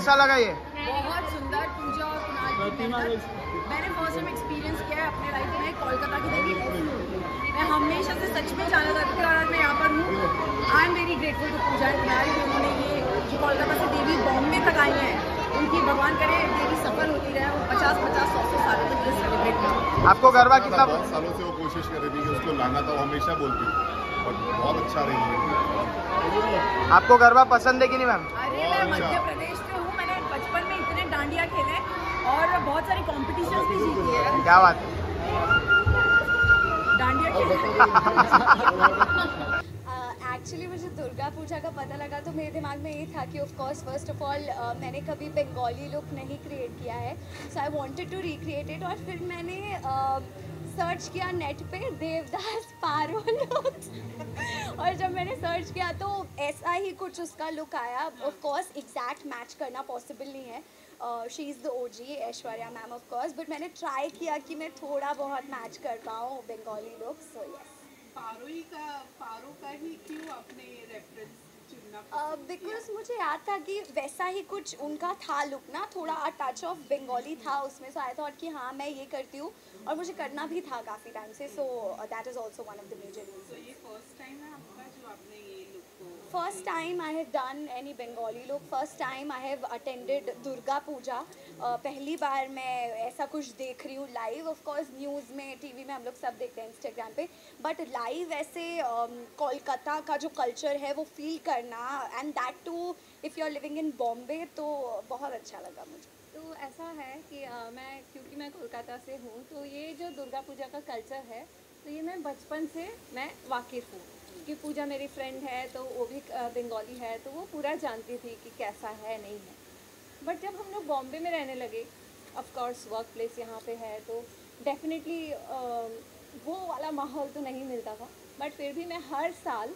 कैसा लगा ये? बहुत सुंदर पूजा और कुणाल की मेहनत मैंने फर्स्ट टाइम एक्सपीरियंस किया है अपने लाइफ में। कोलकाता की देवी ऐसी होती है। मैं हमेशा से सच में जाना करती थी और आज मैं यहाँ पर हूँ। I am very grateful to Puja यार कि उन्होंने ये जो कोलकाता से देवी बॉम्बे तक आई हैं, उनकी भगवान करे देवी सफल होती रहे और 50-50 सालों तक ये सेलिब्रेट करें। आपको गरबा कितना? बहुत सालों से वो कोशिश कर रही थी कि उसको लाना था, वो हमेशा बोलती थी और बहुत अच्छा रही है। आपको गरबा पसंद है कि नहीं मैम? अरे मैं मध्य प्रदेश से हूँ। मैंने बचपन में इतने डांडिया खेले और बहुत सारी कॉम्पिटिशन्स भी जीती है। क्या बात है। डांडिया एक्चुअली मुझे दुर्गा पूजा का पता लगा तो मेरे दिमाग में ये था कि of course first of all मैंने कभी बंगाली लुक नहीं क्रिएट किया है, so I wanted to recreate it. और फिर मैंने सर्च किया नेट पे देवदास पारो लुक्स और जब मैंने सर्च किया तो ऐसा ही कुछ उसका लुक आया। ऑफ कोर्स एग्जैक्ट मैच करना पॉसिबल नहीं है, she is the OG Aishwarya ma'am of course, but मैंने ट्राई किया कि मैं थोड़ा बहुत मैच कर पाऊँ बंगाली लुक। सो यस, पारो का ही क्यों आपने रेफरेंस चुनना? बिकॉज मुझे याद था कि वैसा ही कुछ उनका था लुक ना, थोड़ा टच ऑफ बंगाली था उसमें। सो आई थॉट कि हाँ मैं ये करती हूँ और मुझे करना भी था काफ़ी टाइम से। So that is also one of the major reason. तो ये फर्स्ट टाइम है आपका जो आपने ये लुक को? First time I have done any Bengali look. First time I have attended Durga Puja. पहली बार मैं ऐसा कुछ देख रही हूँ लाइव। ऑफ कोर्स न्यूज़ में, टीवी में हम लोग सब देखते हैं, इंस्टाग्राम पे, बट लाइव ऐसे कोलकाता का जो कल्चर है वो फील करना, and that too if you are living in Bombay, तो बहुत अच्छा लगा मुझे। तो ऐसा है कि मैं, क्योंकि मैं कोलकाता से हूँ, तो ये जो दुर्गा पूजा का कल्चर है तो ये मैं बचपन से मैं वाकिफ़ हूँ कि पूजा मेरी फ्रेंड है तो वो भी बंगाली है, तो वो पूरा जानती थी कि कैसा है नहीं है। बट जब हम लोग बॉम्बे में रहने लगे, ऑफ कोर्स वर्क प्लेस यहाँ पे है, तो डेफिनेटली वो वाला माहौल तो नहीं मिलता था। बट फिर भी मैं हर साल,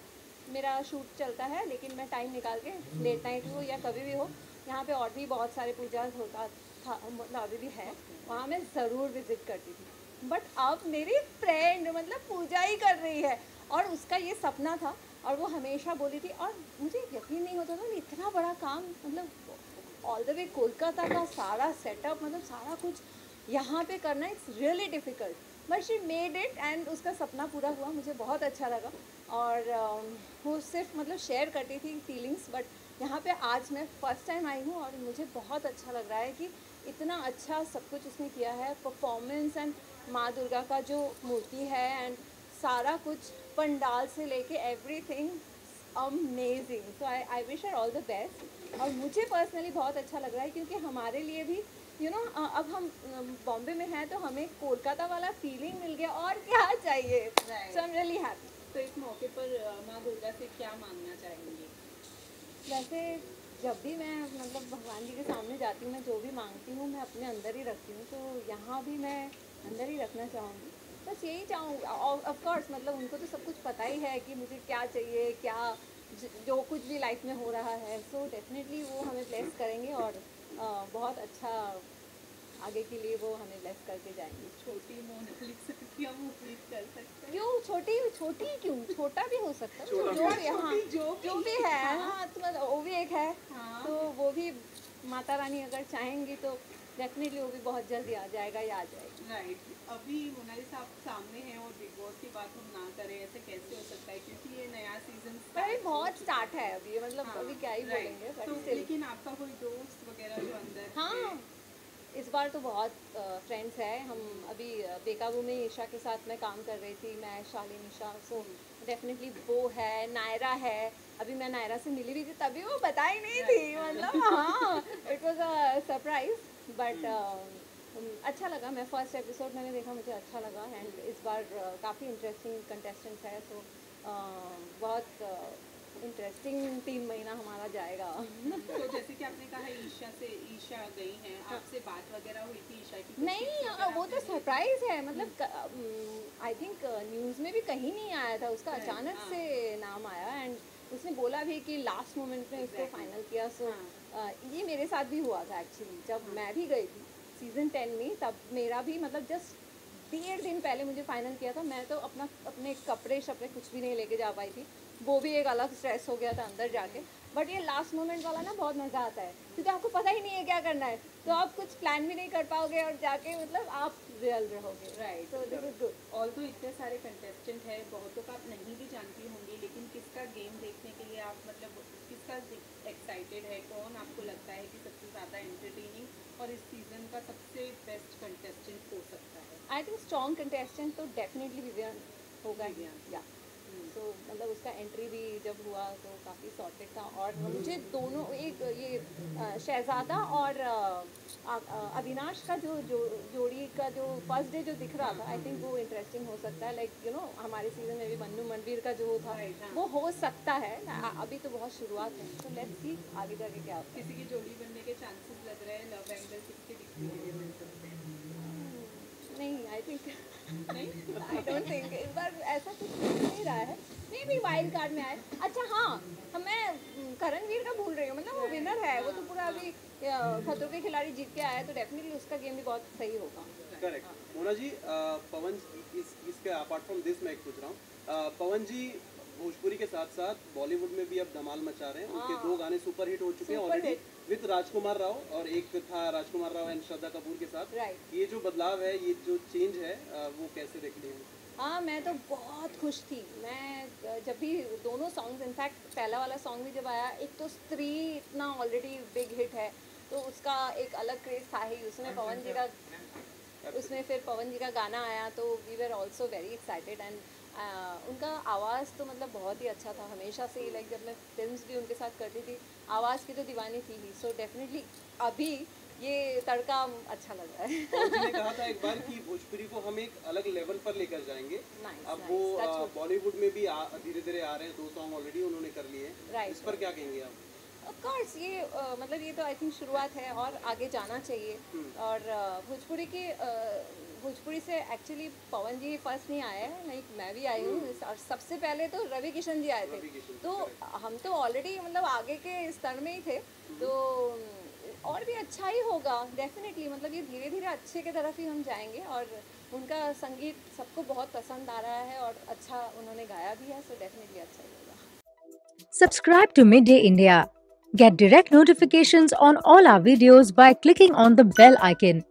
मेरा शूट चलता है लेकिन मैं टाइम निकाल के लेट नाइट हो या कभी भी हो, यहाँ पे और भी बहुत सारे पूजा होता था, मतलब अभी भी है, वहाँ मैं ज़रूर विज़िट करती थी। बट अब मेरी फ्रेंड मतलब पूजा ही कर रही है और उसका ये सपना था और वो हमेशा बोली थी, और मुझे यकीन नहीं होता था कि इतना बड़ा काम, मतलब ऑल द वे कोलकाता का सारा सेटअप, मतलब सारा कुछ यहाँ पे करना, it's really difficult, but she made it and उसका सपना पूरा हुआ। मुझे बहुत अच्छा लगा और वो सिर्फ मतलब शेयर करती थी फीलिंग्स, बट यहाँ पे आज मैं फ़र्स्ट टाइम आई हूँ और मुझे बहुत अच्छा लग रहा है कि इतना अच्छा सब कुछ उसने किया है, परफॉर्मेंस एंड माँ दुर्गा का जो मूर्ति है एंड सारा कुछ, पंडाल से लेके everything amazing. So I wish her all the best. और मुझे पर्सनली बहुत अच्छा लग रहा है क्योंकि हमारे लिए भी अब हम बॉम्बे में हैं तो हमें कोलकाता वाला फीलिंग मिल गया, और क्या चाहिए। सो आई एम रियली हैप्पी। तो इस मौके पर माँ दुर्गा से क्या मांगना चाहेंगे? वैसे जब भी मैं मतलब भगवान जी के सामने जाती हूँ, मैं जो भी मांगती हूँ मैं अपने अंदर ही रखती हूँ, तो यहाँ भी मैं अंदर ही रखना चाहूँगी। बस यही चाहूँगी। ऑफ कोर्स मतलब उनको तो सब कुछ पता ही है कि मुझे क्या चाहिए, क्या जो कुछ भी लाइफ में हो रहा है, सो डेफिनेटली वो हमें ब्लेस करेंगे और बहुत अच्छा आगे के लिए वो हमें ब्लेस करके जाएंगे। छोटी मोनालिक सकती हम उम्मीद कर सकते हैं? क्यों छोटी क्यों, छोटा भी हो सकता है, जो भी है। हाँ, तो मतलब वो भी एक है। हाँ। तो वो भी माता रानी अगर चाहेंगी तो डेफिनेटली वो भी बहुत जल्दी आ जाएगा या आ जाएगी। राइट। अभी मोनालिक साहब सामने हैं और बिग बॉस की बात हम ना करें, ऐसे कैसे हो सकता है, क्योंकि ये नया सीजन अरे बहुत स्टार्ट है अभी, मतलब हाँ, अभी क्या ही बोलेंगे, तो बट स्टिल। लेकिन आपका कोई दोस्त वगैरह जो अंदर हाँ, इस बार तो बहुत फ्रेंड्स हैं। हम अभी बेकाबू में ईशा के साथ मैं काम कर रही थी, मैं शालीन ईशा, सो डेफिनेटली वो है, नायरा है। अभी मैं नायरा से मिली भी थी, तभी वो बताई नहीं थी, मतलब हाँ, it was a surprise. But अच्छा लगा, मैं फर्स्ट एपिसोड मैंने देखा, मुझे अच्छा लगा। एंड इस बार काफ़ी इंटरेस्टिंग कंटेस्टेंट्स है, सो बहुत इंटरेस्टिंग 3 महीना हमारा जाएगा। तो जैसे कि आपने कहा ईशा गई हैं, आपसे बात वगैरह हुई थी ईशा की? नहीं, वो तो सरप्राइज है, मतलब आई थिंक न्यूज़ में भी कहीं नहीं आया था उसका, अचानक से नाम आया एंड उसने बोला भी कि लास्ट मोमेंट में उसको फाइनल किया। सो ये मेरे साथ भी हुआ था एक्चुअली, जब मैं भी गई थी सीज़न 10 में, तब मेरा भी मतलब जस्ट 1.5 दिन पहले मुझे फाइनल किया था। मैं तो अपने कपड़े शपड़े कुछ भी नहीं लेके जा पाई थी, वो भी एक अलग स्ट्रेस हो गया था अंदर जाके। बट ये लास्ट मोमेंट वाला ना बहुत मज़ा आता है, क्योंकि आपको पता ही नहीं है क्या करना है, तो आप कुछ प्लान भी नहीं कर पाओगे और जाके मतलब आप रियल रहोगे। Right, so this is good. Although इतने सारे कंटेस्टेंट है, बहुतों का आप नहीं भी जानती होंगी, लेकिन किसका गेम देखने के लिए आप मतलब किसका एक्साइटेड है, कौन आपको लगता है कि सबसे ज़्यादा एंटरटेनिंग और इस सीज़न का सबसे बेस्ट कंटेस्टेंट हो सकता है? आई थिंक स्ट्रॉन्ग कंटेस्टेंट तो डेफिनेटली विवियन होगा ही। या तो मतलब उसका एंट्री भी जब हुआ तो काफ़ी सॉर्टेड था, और मुझे दोनों एक ये शहजादा और अविनाश का जो जोड़ी का जो फर्स्ट डे जो दिख रहा था, आई थिंक वो इंटरेस्टिंग हो सकता है। लाइक यू नो हमारे सीजन में भी मन्नू मनवीर का जो था वो हो सकता है। अभी तो बहुत शुरुआत है, तो लेट्स सी आगे जाके क्या होता है। किसी की जोड़ी बनने के चांसेस लग रहे हैं? लव एंगल 60 डिग्री मिल सकते हैं? नहीं, आई थिंक नहीं, आई डोंट थिंक इस बार ऐसा कुछ नहीं रहा है। मे बी वाइल्ड कार्ड में आए। अच्छा हाँ, मैं करणवीर का भूल रही हूँ, मतलब वो विनर है, वो तो पूरा अभी खतरों के खिलाड़ी जीत के आया है, तो डेफिनेटली उसका गेम भी बहुत सही होगा। करेक्ट। मोना जी, पवन इसके अपार्ट फ्रॉम दिस मैं एक पूछ रहा हूँ, पवन जी भोजपुरी के साथ साथ बॉलीवुड में भी अब धमाल मचा रहे हैं। उनके 2 गाने सुपर हिट हो चुके हैं ऑलरेडी विद राजकुमार राव, और एक था राजकुमार राव एंड श्रद्धा कपूर के साथ। राइट। ये जो बदलाव है, ये जो चेंज है, वो कैसे देखते हैं? हाँ, मैं तो बहुत खुश थी। मैं जब भी दोनों सॉन्ग्स, इनफैक्ट पहला वाला सॉन्ग भी जब आया, एक तो स्त्री इतना ऑलरेडी बिग हिट है, तो उसका एक अलग क्रेज था ही। उसमें पवन जी का गाना आया, तो we were also very excited. And उनका आवाज़ तो मतलब बहुत ही अच्छा था हमेशा से ही। लाइक जब मैं फिल्म्स भी उनके साथ करती थी, आवाज़ की तो दीवानी थी ही। सो डेफिनेटली अभी ये तड़का अच्छा लग रहा है। पवन जी ने कहा था एक बार कि भोजपुरी को हम एक अलग लेवल पर लेकर जाएंगे। अब वो बॉलीवुड में भी धीरे धीरे आ रहे हैं, 2 सॉन्ग ऑलरेडी उन्होंने कर लिए हैं। इस पर क्या कहेंगे आप? ऑफ कोर्स ये मतलब ये तो आई थिंक शुरुआत है और आगे जाना चाहिए। और भोजपुरी से एक्चुअली पवन जी फर्स्ट नहीं आए हैं, लाइक मैं भी आई हूँ, और सबसे पहले तो रवि किशन जी आए थे। तो हम तो ऑलरेडी मतलब आगे के स्तर में ही थे, तो और भी अच्छा ही होगा डेफिनेटली। मतलब ये धीरे धीरे अच्छे की तरफ ही हम जाएंगे, और उनका संगीत सबको बहुत पसंद आ रहा है और अच्छा उन्होंने गाया भी है, सो डेफिनेटली अच्छा ही होगा। Subscribe to Midday India. Get direct notifications on all our videos by clicking on the bell icon.